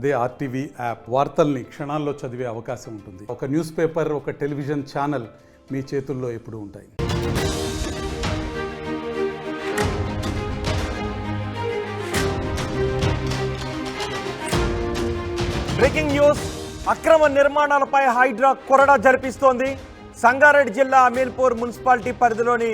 అదే RTV app వార్తల్ని క్షణాల్లో చదివే అవకాశం ఉంటుంది. ఒక న్యూస్ పేపర్, ఒక టెలివిజన్ ఛానల్ మీ చేతుల్లో ఎప్పుడూ ఉంటాయి. Breaking news. అక్రమ నిర్మాణాలపై హైడ్రా కొరడా జరిపిస్తోంది. సంగారెడ్డి జిల్లా అమీన్పూర్ మున్సిపాలిటీ పరిధిలోని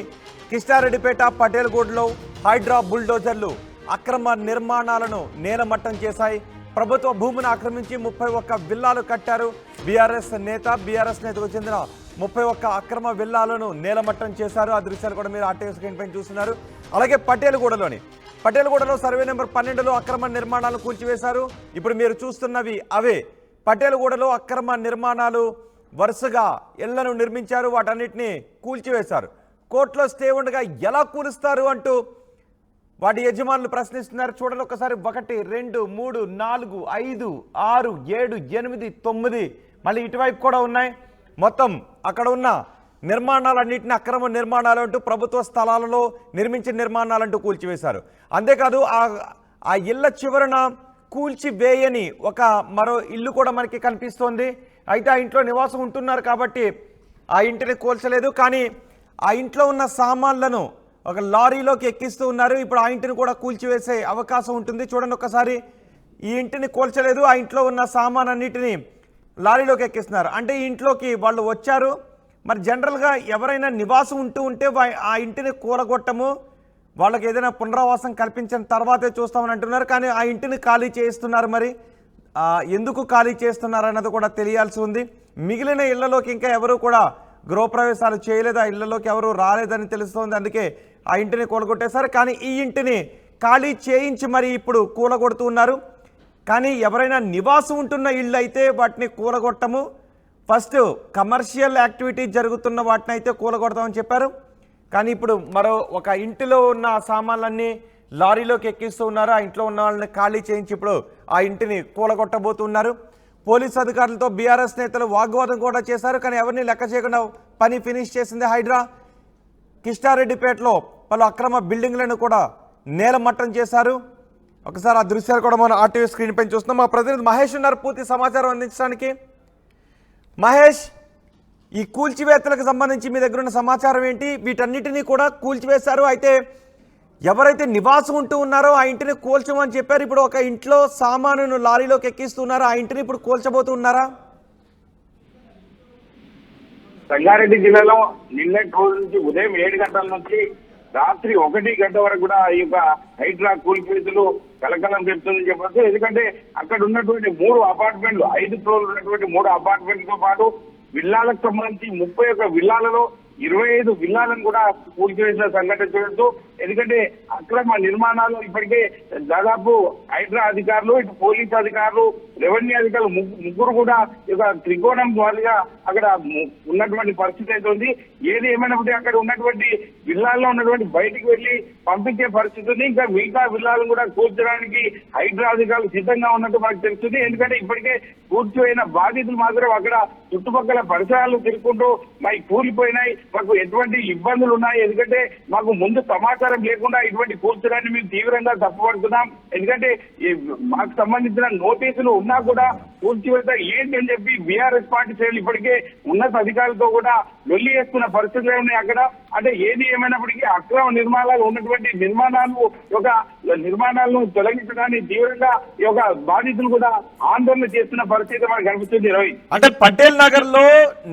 కిష్టారెడ్డిపేట, పటేల్గూడలో హైడ్రా బుల్డోజర్లు అక్రమ నిర్మాణాలను నేలమట్టం చేశాయి. ప్రభుత్వ భూమిని ఆక్రమించి 31 విల్లాలు కట్టారు. బీఆర్ఎస్ నేతకు చెందిన 31 అక్రమ విల్లాలను నేలమట్టం చేశారు. ఆ దృశ్యాలు కూడా మీరు ఆర్టీవీ స్క్రీన్ పైన చూస్తున్నారు. అలాగే పటేల్గూడలో సర్వే నెంబర్ 12లో అక్రమ నిర్మాణాలను కూల్చివేశారు. ఇప్పుడు మీరు చూస్తున్నవి అవే. పటేల్గూడలో అక్రమ నిర్మాణాలు వరుసగా ఇళ్లను నిర్మించారు, వాటన్నిటిని కూల్చివేశారు. కోర్టులో స్టే ఉండగా ఎలా కూలుస్తారు అంటూ వాటి యజమానులు ప్రశ్నిస్తున్నారు. చూడండి ఒకసారి. 1, 2, 3, 4, 5, 6, 7, 8, 9 మళ్ళీ ఇటువైపు కూడా ఉన్నాయి. మొత్తం అక్కడ ఉన్న నిర్మాణాలన్నింటినీ అక్రమ నిర్మాణాలు అంటూ, ప్రభుత్వ స్థలాలలో నిర్మించిన నిర్మాణాలంటూ కూల్చివేశారు. అంతేకాదు ఆ ఇళ్ల చివరన కూల్చివేయని మరో ఇల్లు కూడా మనకి కనిపిస్తోంది. అయితే ఆ ఇంట్లో నివాసం ఉంటున్నారు కాబట్టి ఆ ఇంటిని కూల్చలేదు, కానీ ఆ ఇంట్లో ఉన్న సామాన్లను ఒక లారీలోకి ఎక్కిస్తూ ఉన్నారు. ఇప్పుడు ఆ ఇంటిని కూడా కూల్చివేసే అవకాశం ఉంటుంది. చూడండి ఒకసారి. ఈ ఇంటిని కూల్చలేదు, ఆ ఇంట్లో ఉన్న సామాన్ అన్నిటిని లారీలోకి ఎక్కిస్తున్నారు. అంటే ఈ ఇంట్లోకి వాళ్ళు వచ్చారు. మరి జనరల్గా ఎవరైనా నివాసం ఉంటే ఆ ఇంటిని కూలగొట్టము, వాళ్ళకి ఏదైనా పునరావాసం కల్పించిన తర్వాతే చూస్తామని అంటున్నారు. కానీ ఆ ఇంటిని ఖాళీ చేస్తున్నారు. మరి ఎందుకు ఖాళీ చేస్తున్నారు అన్నది కూడా తెలియాల్సి ఉంది. మిగిలిన ఇళ్లలోకి ఇంకా ఎవరు కూడా గృహప్రవేశాలు చేయలేదు, ఆ ఇళ్లలోకి ఎవరు రాలేదని తెలుస్తోంది. అందుకే ఆ ఇంటిని కూలగొట్టేశారు. కానీ ఈ ఇంటిని ఖాళీ చేయించి మరి ఇప్పుడు కూలగొడుతూ ఉన్నారు. కానీ ఎవరైనా నివాసం ఉంటున్న ఇళ్ళు అయితే వాటిని కూలగొట్టము, ఫస్ట్ కమర్షియల్ యాక్టివిటీ జరుగుతున్న వాటిని అయితే కూలగొడతామని చెప్పారు. కానీ ఇప్పుడు మరో ఒక ఇంటిలో ఉన్న సామాన్లన్నీ లారీలోకి ఎక్కిస్తూ ఉన్నారు. ఆ ఇంట్లో ఉన్న వాళ్ళని ఖాళీ చేయించి ఇప్పుడు ఆ ఇంటిని కూలగొట్టబోతున్నారు. పోలీసు అధికారులతో బీఆర్ఎస్ నేతలు వాగ్వాదం కూడా చేశారు. కానీ ఎవరిని లెక్క చేయకుండా పని ఫినిష్ చేసింది హైడ్రా. కిష్టారెడ్డిపేటలో పలు అక్రమ బిల్డింగ్లను కూడా నేలమట్టం చేశారు. ఒకసారి ఆ దృశ్యాలు కూడా మనం ఆర్టీవీ స్క్రీన్ పైన చూస్తున్నాం. మా ప్రతినిధి మహేష్ ఉన్నారు పూర్తి సమాచారం అందించడానికి. మహేష్, ఈ కూల్చివేతలకు సంబంధించి మీ దగ్గర ఉన్న సమాచారం ఏంటి? వీటన్నిటినీ కూడా కూల్చివేశారు. అయితే ఎవరైతే నివాసం ఉంటూ ఉన్నారో ఆ ఇంటిని కూల్చమని చెప్పారు. ఇప్పుడు ఒక ఇంట్లో సామానును లారీలోకి ఎక్కిస్తున్నారు, ఆ ఇంటిని ఇప్పుడు కూల్చబోతున్నారా? సంగారెడ్డి జిల్లాలో నిన్నటి రోజు నుంచి ఉదయం 7 గంటల నుంచి రాత్రి 1 గంట వరకు కూడా ఈ యొక్క హైడ్రా కూల్చివేతలు కలకలం చెప్తుందని చెప్పచ్చు. ఎందుకంటే అక్కడ ఉన్నటువంటి 3 అపార్ట్మెంట్లు, 5 ఫ్లోర్లు ఉన్నటువంటి 3 అపార్ట్మెంట్లతో పాటు విల్లాలకు సంబంధించి 31 విల్లాలలో 25 విల్లాలను కూడా కూల్చివేసిన సంఘటన చూడొచ్చు. ఎందుకంటే అక్రమ నిర్మాణాలు ఇప్పటికే దాదాపు హైడ్రా అధికారులు, ఇటు పోలీసు అధికారులు, రెవెన్యూ అధికారులు ముగ్గురు కూడా ఇక త్రికోణం ద్వారాగా అక్కడ ఉన్నటువంటి పరిస్థితి అయితే ఉంది. ఏది ఏమైనప్పటికీ అక్కడ ఉన్నటువంటి విల్లాల్లో ఉన్నటువంటి బయటికి వెళ్లి పంపించే పరిస్థితి ఉంది. ఇంకా మిగతా విల్లాలను కూడా కూల్చడానికి హైడ్రా అధికారులు సిద్ధంగా ఉన్నట్టు మనకు తెలుస్తుంది. ఎందుకంటే ఇప్పటికే కూర్చోయిన బాధితులు మాత్రం అక్కడ చుట్టుపక్కల పరిసరాలు తిరుగుకుంటూ మరి కూలిపోయినాయి, మాకు ఎటువంటి ఇబ్బందులు ఉన్నాయి, ఎందుకంటే మాకు ముందు సమాచారం లేకుండా ఇటువంటి కూల్చడాన్ని మేము తీవ్రంగా తప్పుపడుతున్నాం. ఎందుకంటే మాకు సంబంధించిన నోటీసులు ఉన్నా కూడా కూల్చివేత ఏంటి అని చెప్పి బీఆర్ఎస్ పార్టీ శ్రేణులు ఇప్పటికే ఉన్నత అధికారులతో కూడా లొల్లి వేస్తున్న పరిస్థితులు ఉన్నాయి అక్కడ. అంటే ఏది ఏమైనప్పటికీ అక్రమ నిర్మాణాలు ఉన్నటువంటి నిర్మాణాలను తొలగించడానికి తీవ్రంగా ఈ యొక్క బాధితులు కూడా ఆందోళన చేస్తున్న పరిస్థితి మనకు కనిపిస్తుంది. అంటే పటేల్ నగర్ లో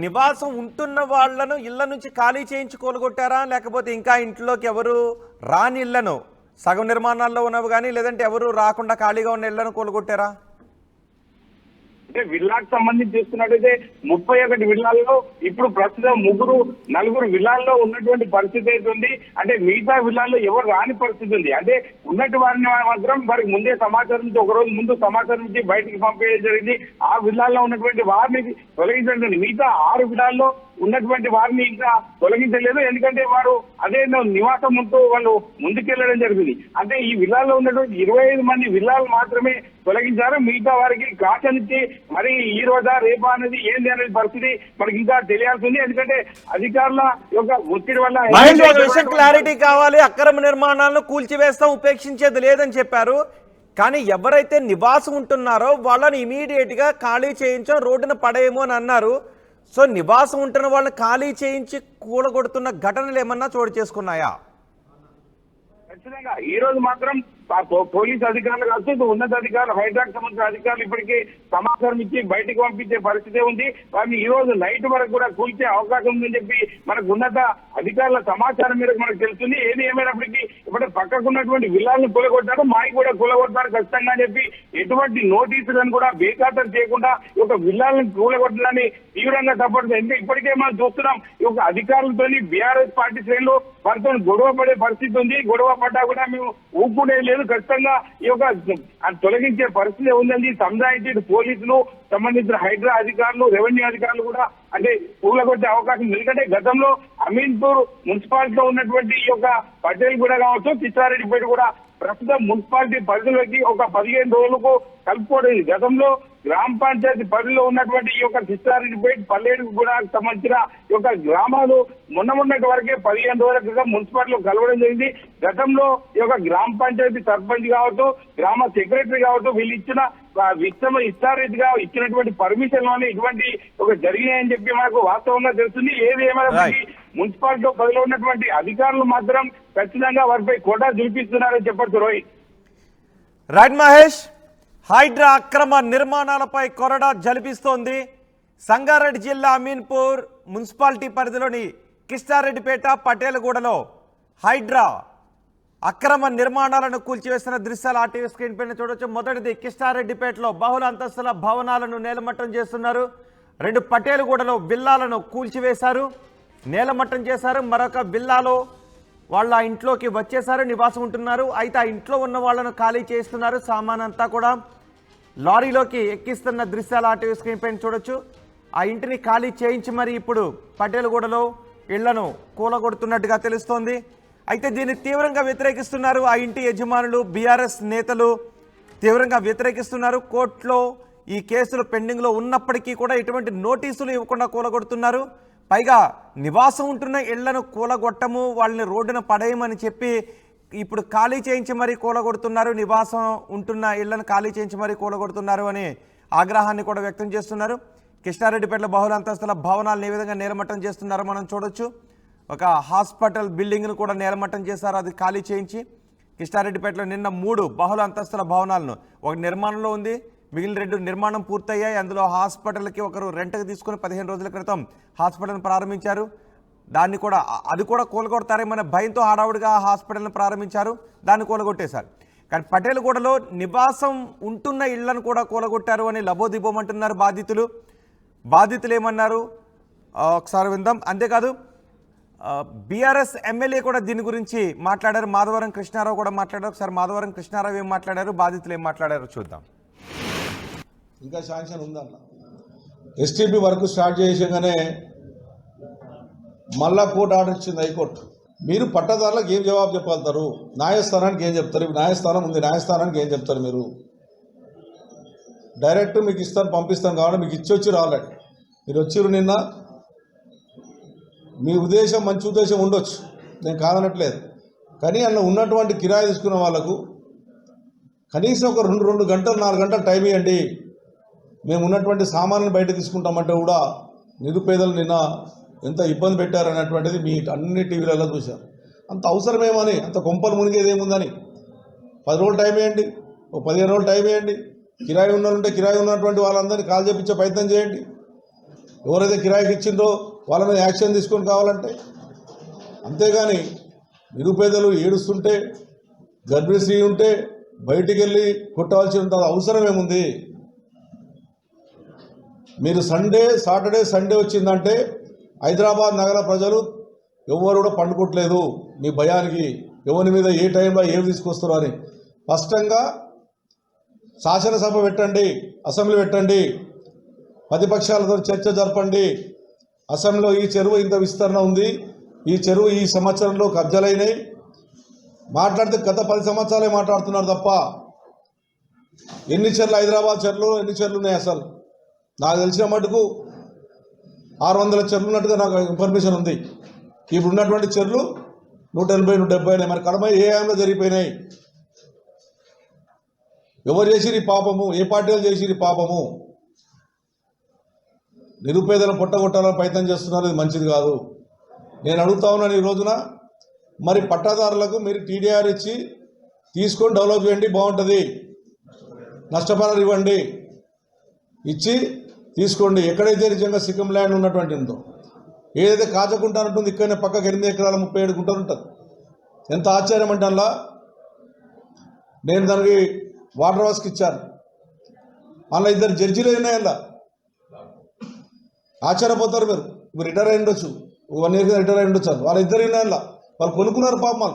నివాసం ఉంటున్న వాళ్లను ఇళ్ల నుంచి ఖాళీ చేయించి కూలగొట్టారా, లేకపోతే ఇంకా ఇంట్లోకి ఎవరు రాని ఇళ్లను, సగం నిర్మాణాల్లో ఉన్నవి కానీ లేదంటే ఎవరు రాకుండా ఖాళీగా ఉన్న ఇళ్లను కూలగొట్టారా? అంటే విల్లాకు సంబంధించి చూస్తున్నట్టయితే 31 విల్లాల్లో ఇప్పుడు ప్రస్తుతం 4 విల్లాల్లో ఉన్నటువంటి పరిస్థితి అయితే ఉంది. అంటే మిగతా విల్లాల్లో ఎవరు రాని పరిస్థితి ఉంది. అంటే ఉన్నట్టు వారిని మాత్రం వారికి ముందే సమాచారం నుంచి, ఒక రోజు ముందు సమాచారం నుంచి బయటికి పంపేయడం జరిగింది. ఆ విల్లాల్లో ఉన్నటువంటి వారిని తొలగించడం, మిగతా 6 విల్లాల్లో ఉన్నటువంటి వారిని ఇంకా తొలగించలేదు. ఎందుకంటే వారు అదే నివాసం ఉంటూ వాళ్ళు ముందుకెళ్లడం జరిగింది. అంటే ఈ విల్లాల్లో ఉన్నటువంటి 25 మంది విల్లాలు మాత్రమే తొలగించారు. మిగతా వారికి కాచనిచ్చి మరి ఈ రోజా రేపా అనేది ఏంది అనేది పరిస్థితి మనకి ఇంకా తెలియాల్సింది. ఎందుకంటే అధికారుల యొక్క ఒత్తిడి వల్ల క్లారిటీ కావాలి. అక్రమ నిర్మాణాలను కూల్చివేస్తాం, ఉపేక్షించేది లేదని చెప్పారు. కానీ ఎవరైతే నివాసం ఉంటున్నారో వాళ్ళని ఇమీడియట్గా ఖాళీ చేయించో రోడ్డున పడేయమో అని అన్నారు. సో నివాసం ఉంటున్న వాళ్ళని ఖాళీ చేయించి కూలగొడుతున్న ఘటనలు ఏమన్నా చోటు చేసుకున్నాయా? ఖచ్చితంగా ఈ రోజు మాత్రం పోలీస్ అధికారులు కావచ్చు, ఉన్నత అధికారులు, హైడ్రాక్ సంబంధించిన అధికారులు ఇప్పటికీ సమాచారం ఇచ్చి బయటకు పంపించే పరిస్థితి ఉంది. వారిని ఈ రోజు నైట్ వరకు కూడా కూల్చే అవకాశం ఉందని చెప్పి మనకు ఉన్నత అధికారుల సమాచారం మేరకు మనకు తెలుస్తుంది. ఏది ఏమైనప్పటికీ ఇప్పుడు పక్కకున్నటువంటి విల్లాలను కూలగొట్టారు, మాయి కూడా కూలగొట్టారు ఖచ్చితంగా అని చెప్పి ఎటువంటి నోటీసులను కూడా బేఖాతరు చేయకుండా ఈ యొక్క విల్లాలను కూలగొట్టడాన్ని తీవ్రంగా తప్పడుతుంది. ఇప్పటికే మనం చూస్తున్నాం ఈ యొక్క అధికారులతోని బీఆర్ఎస్ పార్టీ శ్రేణులు వారితో గొడవ పడే పరిస్థితి ఉంది. గొడవ పడ్డా కూడా మేము ఊపుకునే లేదు, ఖచ్చితంగా ఈ యొక్క తొలగించే పరిస్థితి ఉందండి. సంజాయించి పోలీసులు, సంబంధించిన హైడ్రా అధికారులు, రెవెన్యూ అధికారులు కూడా అంటే కూలగొట్టే అవకాశం. ఎందుకంటే గతంలో అమీన్పూర్ మున్సిపాలిటీలో ఉన్నటువంటి ఈ యొక్క పటేల్ కూడా కావచ్చు, కిష్టారెడ్డిపేట కూడా ప్రస్తుతం మున్సిపాలిటీ పరిధిలోకి ఒక 15 రోజులకు కలుపుకోవడం. గతంలో గ్రామ పంచాయతీ పరిధిలో ఉన్నటువంటి ఈ యొక్క కిష్టారెడ్డిపేట, పల్లేరు కూడా సంబంధించిన ఈ యొక్క గ్రామాలు మొన్నటి వరకే 15 రోజుల క్రితం మున్సిపాలిటీలో కలవడం జరిగింది. గతంలో ఈ యొక్క గ్రామ పంచాయతీ సర్పంచ్ కావచ్చు, గ్రామ సెక్రటరీ కావచ్చు, వీళ్ళు ఇచ్చిన ఇష్టారీతిగా ఇచ్చినటువంటి పర్మిషన్ లోనే ఇటువంటి ఒక జరిగినాయని చెప్పి మనకు వాస్తవంగా తెలుస్తుంది. ఏది ఏమైనా మున్సిపాలిటీలో పరిధిలో ఉన్నటువంటి అధికారులు మాత్రం ఖచ్చితంగా వారిపై కోటా చూపిస్తున్నారని చెప్పొచ్చు. రోహిత్. రైట్ మహేష్, హైడ్రా అక్రమ నిర్మాణాలపై కొరడా జలిపిస్తోంది. సంగారెడ్డి జిల్లా అమీన్పూర్ మున్సిపాలిటీ పరిధిలోని కిష్టారెడ్డిపేట, పటేలగూడలో హైడ్రా అక్రమ నిర్మాణాలను కూల్చివేస్తున్న దృశ్యాలు ఆర్టీవీ స్క్రీన్ పైన చూడొచ్చు. మొదటిది కిష్టారెడ్డిపేటలో బహుళ అంతస్తుల భవనాలను నేలమట్టం చేస్తున్నారు. 2 పటేలగూడలో విల్లాలను కూల్చివేశారు, నేలమట్టం చేశారు. మరొక విల్లాలో వాళ్ళ ఇంట్లోకి వచ్చేసారు, నివాసం ఉంటున్నారు. అయితే ఆ ఇంట్లో ఉన్న వాళ్ళను ఖాళీ చేస్తున్నారు. సామాన్ అంతా కూడా లారీలోకి ఎక్కిస్తున్న దృశ్యాలు ఆర్టీవీ స్క్రీన్ పైన చూడొచ్చు. ఆ ఇంటిని ఖాళీ చేయించి మరి ఇప్పుడు పటేలగూడలో ఇళ్లను కూలగొడుతున్నట్టుగా తెలుస్తోంది. అయితే దీన్ని తీవ్రంగా వ్యతిరేకిస్తున్నారు ఆ ఇంటి యజమానులు, బీఆర్ఎస్ నేతలు తీవ్రంగా వ్యతిరేకిస్తున్నారు. కోర్టులో ఈ కేసులు పెండింగ్లో ఉన్నప్పటికీ కూడా ఎటువంటి నోటీసులు ఇవ్వకుండా కూలగొడుతున్నారు. పైగా నివాసం ఉంటున్న ఇళ్లను కూలగొట్టము, వాళ్ళని రోడ్డున పడేయమని చెప్పి ఇప్పుడు ఖాళీ చేయించి మరీ కూలగొడుతున్నారు. నివాసం ఉంటున్న ఇళ్లను ఖాళీ చేయించి మరీ కూలగొడుతున్నారు అని ఆగ్రహాన్ని కూడా వ్యక్తం చేస్తున్నారు. కిష్టారెడ్డిపేటలో బహుళ అంతస్తుల భవనాలను ఏ విధంగా నేలమట్టం చేస్తున్నారో మనం చూడొచ్చు. ఒక హాస్పిటల్ బిల్డింగ్ను కూడా నేలమట్టం చేశారు, అది ఖాళీ చేయించి. కిష్టారెడ్డిపేటలో నిన్న 3 బహుళ అంతస్తుల భవనాలను, ఒక నిర్మాణంలో ఉంది, మిగిలిన 2 నిర్మాణం పూర్తయ్యాయి. అందులో హాస్పిటల్కి ఒకరు రెంట్కి తీసుకుని 15 రోజుల క్రితం హాస్పిటల్ని ప్రారంభించారు. అది కూడా కూలగొడతారేమనే భయంతో హడావుడిగా హాస్పిటల్ని ప్రారంభించారు, దాన్ని కూలగొట్టేశారు. కానీ పటేలగూడలో నివాసం ఉంటున్న ఇళ్లను కూడా కూలగొట్టారు అని లబోదిబోమంటున్నారు బాధితులు ఏమన్నారు ఒకసారి విందాం. అంతేకాదు బీఆర్ఎస్ ఎమ్మెల్యే కూడా దీని గురించి మాట్లాడారు, మాధవరం కృష్ణారావు కూడా మాట్లాడారు. ఒకసారి మాధవరం కృష్ణారావు ఏం మాట్లాడారు, బాధితులు ఏం మాట్లాడారు చూద్దాం. ఇంకా శాంక్షన్ ఉందన్న ఎస్టీపీ వర్క్ స్టార్ట్ చేసాగానే మళ్ళా కోర్టు ఆర్డర్ ఇచ్చింది హైకోర్టు. మీరు పట్టదారులకు ఏం జవాబు చెప్పగలుగుతారు, న్యాయస్థానానికి ఏం చెప్తారు? న్యాయస్థానం ఉంది, న్యాయస్థానానికి ఏం చెప్తారు? మీరు డైరెక్ట్ మీకు ఇస్తాను, పంపిస్తాను కాబట్టి మీకు ఇచ్చి రావాలి. మీరు వచ్చిర్రు నిన్న, మీ ఉద్దేశం మంచి ఉద్దేశం ఉండొచ్చు, నేను కాదనట్లేదు. కానీ అందులో ఉన్నటువంటి కిరాయి తీసుకున్న వాళ్ళకు కనీసం ఒక 2 గంటలు 4 గంటలు టైం ఇవ్వండి, మేము ఉన్నటువంటి సామాన్లను బయట తీసుకుంటామంటే కూడా నిరుపేదలు నిన్న ఎంత ఇబ్బంది పెట్టారనేటువంటిది మీ అన్ని టీవీలలో చూశారు. అంత అవసరమేమని, అంత కొంపలు మునిగేది ఏముందని 10 రోజులు టైం ఇవ్వండి, ఒక 15 రోజులు టైం ఇవ్వండి. కిరాయి ఉన్నట్టుంటే కిరాయి ఉన్నటువంటి వాళ్ళందరినీ కాల్ చేపించే ప్రయత్నం చేయండి. ఎవరైతే కిరాయికి ఇచ్చిందో వాళ్ళ మీద యాక్షన్ తీసుకొని కావాలంటే. అంతేగాని నిరుపేదలు ఏడుస్తుంటే, గర్భిణీ స్త్రీ ఉంటే బయటికి వెళ్ళి కొట్టవలసినంత అవసరం ఏముంది? మీరు సాటర్డే సండే వచ్చిందంటే హైదరాబాద్ నగర ప్రజలు ఎవరు కూడా పండుకోవట్లేదు. మీ భయానికి ఎవరి మీద ఏ టైంలో ఏమి తీసుకొస్తారో అని స్పష్టంగా శాసనసభ పెట్టండి, అసెంబ్లీ పెట్టండి, ప్రతిపక్షాలతో చర్చ జరపండి. అసెంబ్లీలో ఈ చెరువు ఇంత విస్తరణ ఉంది, ఈ చెరువు ఈ సంవత్సరంలో కబ్జాలైనాయి మాట్లాడితే గత 10 సంవత్సరాలే మాట్లాడుతున్నారు తప్ప ఎన్ని చెర్లు, హైదరాబాద్ చెర్లు ఎన్ని చెర్లు ఉన్నాయి? అసలు నాకు తెలిసిన మటుకు 600 చెర్లు ఉన్నట్టుగా నాకు ఇన్ఫర్మేషన్ ఉంది. ఇప్పుడు ఉన్నటువంటి చెర్లు 180, 170 మరి కడమ ఏ ఆయంలో జరిగిపోయినాయి. ఎవరు చేసిరి పాపము, ఏ పార్టీలు చేసిరి పాపము? నిరుపేదలను పొట్టగొట్టాలని ప్రయత్నం చేస్తున్నారు, ఇది మంచిది కాదు. నేను అడుగుతా ఉన్నాను ఈ రోజున, మరి పట్టాదారులకు మీరు టీడీఆర్ ఇచ్చి తీసుకొని డెవలప్ చేయండి, బాగుంటుంది. నష్టపరిహారం ఇవ్వండి, ఇచ్చి తీసుకోండి. ఎక్కడైతే నిజంగా సిక్కం ల్యాండ్ ఉన్నటువంటి ఉందో, ఏదైతే కాచకుంటా ఉంటుంది ఇక్కడనే పక్కకు 8 ఎకరాల 37 గుంటలు ఉంటుంది. ఎంత ఆశ్చర్యం అంటే అలా నేను దానికి వాటర్ వాస్కి ఇచ్చాను, అలా 2 జడ్జీలు ఉన్నాయి. అలా ఆశ్చర్యపోతారు మీరు రిటైర్ అయి ఉండొచ్చు, 1 ఇయర్ రిటైర్ అయి ఉండొచ్చు. వాళ్ళ 2 ఉన్నాయి. అలా వాళ్ళు కొనుక్కున్నారు పాపం,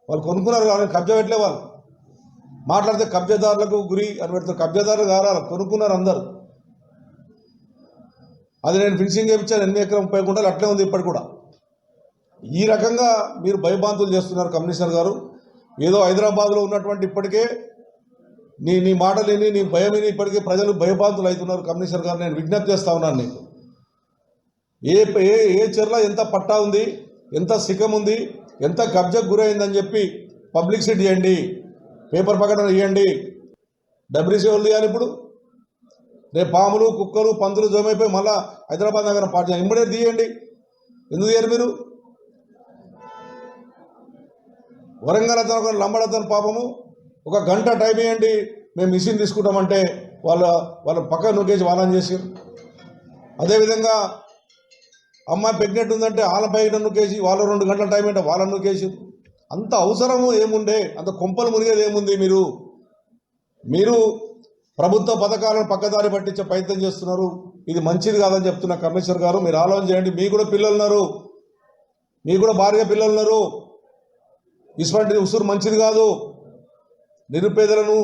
వాళ్ళు కొనుక్కున్నారు. వాళ్ళని కబ్జా పెట్టలే. వాళ్ళు మాట్లాడితే కబ్జాదారులకు గురి అని పెడతారు. కబ్జాదారులు కారాలి, కొనుక్కున్నారు అందరూ. అది నేను ఫినిషింగ్ చేయించాను, 8 ఎకరం 30 గుంటలు అట్లే ఉంది ఇప్పటికి కూడా. ఈ రకంగా మీరు భయభ్రాంతులు చేస్తున్నారు కమిషనర్ గారు. ఏదో హైదరాబాద్లో ఉన్నటువంటి ఇప్పటికే నీ మాటలు విని, నీ భయం విని ఇప్పటికే ప్రజలు భయభ్రాంతులు అవుతున్నారు. కమిషనర్ గారు, నేను విజ్ఞప్తి చేస్తా ఉన్నాను నీకు, ఏ చెర్ల ఎంత పట్టా ఉంది, ఎంత సిక్కం ఉంది, ఎంత కబ్జాకు గురైందని చెప్పి పబ్లిసిటీ చేయండి, పేపర్ ప్రకటన ఇవ్వండి. డబ్ల్యూసీ వాళ్ళు తీయాలి. ఇప్పుడు రేపు పాములు, కుక్కలు, పందులు జమైపోయి మళ్ళీ హైదరాబాద్ నగరం పాటు ఇమ్మీడియట్ తీయండి. ఎందుకు తీయరు మీరు? వరంగల్ అతను లంబడతను పాపము 1 గంట టైం ఇవ్వండి, మేము మిషన్ తీసుకుంటామంటే వాళ్ళ పక్క నొక్కేసి వాళ్ళని చేసి, అదేవిధంగా అమ్మాయి ప్రెగ్నెంట్ ఉందంటే వాళ్ళ పైన నొక్కేసి వాళ్ళు 2 గంటల టైం అంటే వాళ్ళని నొక్కేసి. అంత అవసరము ఏముండే? అంత కొంపలు మునిగేది ఏముంది? మీరు ప్రభుత్వ పథకాలను పక్కదారి పట్టించే ప్రయత్నం చేస్తున్నారు. ఇది మంచిది కాదని చెప్తున్న కమిషనర్ గారు, మీరు ఆలోచన చేయండి. మీకు కూడా పిల్లలు ఉన్నారు, మీకు కూడా భార్య పిల్లలు ఉన్నారు. ఇటువంటి ఉసురు మంచిది కాదు. నిరుపేదలను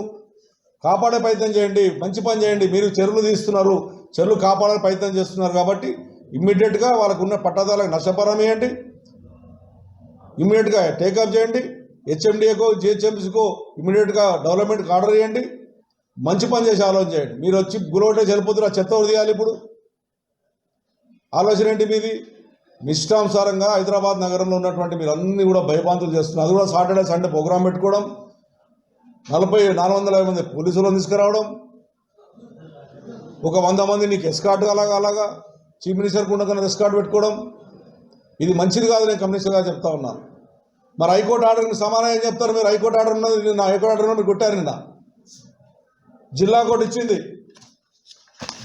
కాపాడే ప్రయత్నం చేయండి, మంచి పని చేయండి. మీరు చెరువులు తీస్తున్నారు, చెరువులు కాపాడే ప్రయత్నం చేస్తున్నారు కాబట్టి ఇమ్మీడియట్గా వాళ్ళకు ఉన్న పట్టాదారులకు నష్టపరిహారం ఇవ్వండి, ఇమ్మీడియట్గా టేకప్ చేయండి. హెచ్ఎండిఏకో జిహెచ్ఎంసీకో ఇమ్మీడియట్గా డెవలప్మెంట్కి ఆర్డర్ ఇవ్వండి. మంచి పని చేసి ఆలోచన చేయండి. మీరు వచ్చి గురవటే చనిపోతున్న చెత్త తీయాలి. ఇప్పుడు ఆలోచన ఏంటి మీది? నిష్టానుసారంగా హైదరాబాద్ నగరంలో ఉన్నటువంటి మీరు అన్నీ కూడా భయభ్రాంతులు చేస్తున్నారు. అది కూడా సాటర్డే సండే ప్రోగ్రాం పెట్టుకోవడం, 450 మంది పోలీసులను తీసుకురావడం, ఒక 100 మంది నీకు ఎస్కార్ట్ అలాగా చీఫ్ మినిస్టర్కి ఉండగానే ఎస్కార్ట్ పెట్టుకోవడం, ఇది మంచిది కాదు. నేను కమిషనర్గా చెప్తా ఉన్నాను. మరి హైకోర్టు ఆర్డర్ని సమానం ఏం చెప్తారు మీరు? హైకోర్టు ఆర్డర్ ఉన్నది, నా హైకోర్టు ఆర్డర్ మీరు కొట్టారు. నిన్న జిల్లా కోర్టు ఇచ్చింది,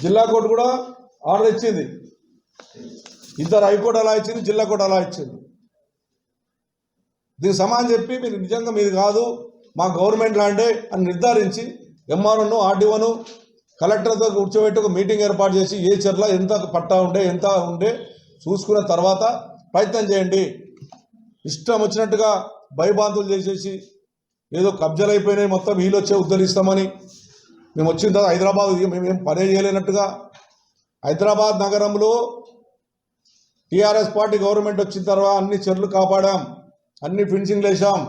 జిల్లా కోర్టు కూడా ఆర్డర్ ఇచ్చింది. 2 హైకోర్టు అలా ఇచ్చింది, జిల్లా కోర్టు అలా ఇచ్చింది. దీనికి సమానం చెప్పి మీరు నిజంగా మీది కాదు, మా గవర్నమెంట్ ల్యాండే అని నిర్ధారించి ఎంఆర్ఓను, ఆర్డీఓను, కలెక్టర్తో కూర్చోబెట్టి ఒక మీటింగ్ ఏర్పాటు చేసి ఏ చెర్ల ఎంత పట్టా ఎంత ఉండే చూసుకున్న తర్వాత ప్రయత్నం చేయండి. ఇష్టం వచ్చినట్టుగా భయభ్రాంతులు చేసేసి ఏదో కబ్జాలు అయిపోయినాయి మొత్తం వీళ్ళు వచ్చే ఉద్ధరిస్తామని మేము వచ్చిన తర్వాత హైదరాబాద్ మేమేం పనే చేయలేనట్టుగా, హైదరాబాద్ నగరంలో టీఆర్ఎస్ పార్టీ గవర్నమెంట్ వచ్చిన తర్వాత అన్ని చెర్లు కాపాడాం, అన్ని ఫినిషింగ్లు వేసాం.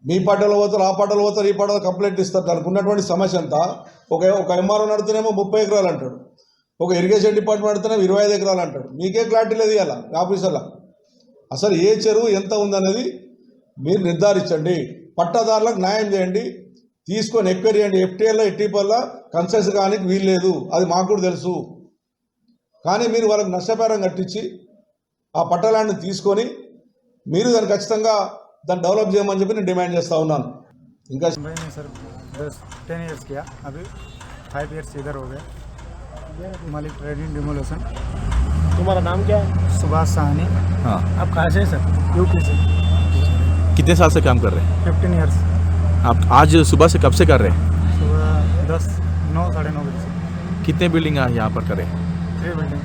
మీ పాటలు పోతారు, ఆ పాటలు పోతారు, ఈ పాటలు కంప్లైంట్ ఇస్తారు. దానికి ఉన్నటువంటి సమస్య అంతా ఒక ఎంఆర్ఓ నడుతున్నామో 30 ఎకరాలు అంటాడు, ఒక ఇరిగేషన్ డిపార్ట్మెంట్ నడుతున్నామో 25 ఎకరాలు అంటాడు. మీకే క్లారిటీ లేదు ఇలా ఆఫీసర్లా. అసలు ఏ చెరువు ఎంత ఉందనేది మీరు నిర్ధారించండి, పట్టాదారులకు న్యాయం చేయండి, తీసుకొని ఎక్వైరీ చేయండి. ఎఫ్టీఎల్లో ఎట్టిపల్లా కన్సెస్ కానీ వీలు లేదు, అది మాకు కూడా తెలుసు. కానీ మీరు వాళ్ళకి నష్టపరిహారం కట్టించి ఆ పట్టాలాన్ని తీసుకొని మీరు దాన్ని ఖచ్చితంగా దాన్ని డెవలప్ చేయమని చెప్పి నేను డిమాండ్ చేస్తూ ఉన్నాను. ఇంకా सर 10 इयर्स किया, अभी 5 इयर्स इधर हो गए. Malik trading demolition. तुम्हारा नाम क्या है? सुभाष साहनी. हाँ, आप कहाँ से हैं सर? यूपी से. कितने साल से काम कर रहे हैं 15 इयर्स. आप? आज सुबह से कब से कर रहे हैं? सुबह 10, 9, 9:30 बजे से. कितने बिल्डिंग यहाँ पर करें? 3 बिल्डिंग.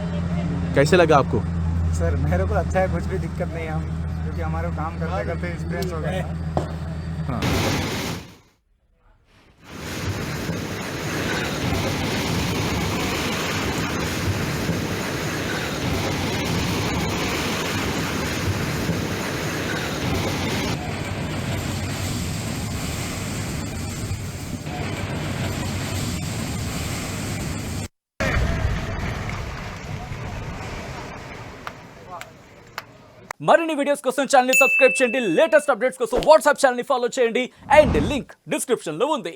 कैसे लगा आपको? सर मेरे को अच्छा है, कुछ भी दिक्कत नहीं है, हम क्योंकि हमारे काम करते करते एक्सपीरियंस हो गया. हाँ. మరిన్ని వీడియోస్ కోసం ఛానల్ ని సబ్స్క్రైబ్ చేయండి, లేటెస్ట్ అప్డేట్స్ కోసం వాట్సాప్ ఛానల్ ని ఫాలో చేయండి అండ్ లింక్ డిస్క్రిప్షన్ లో ఉంది.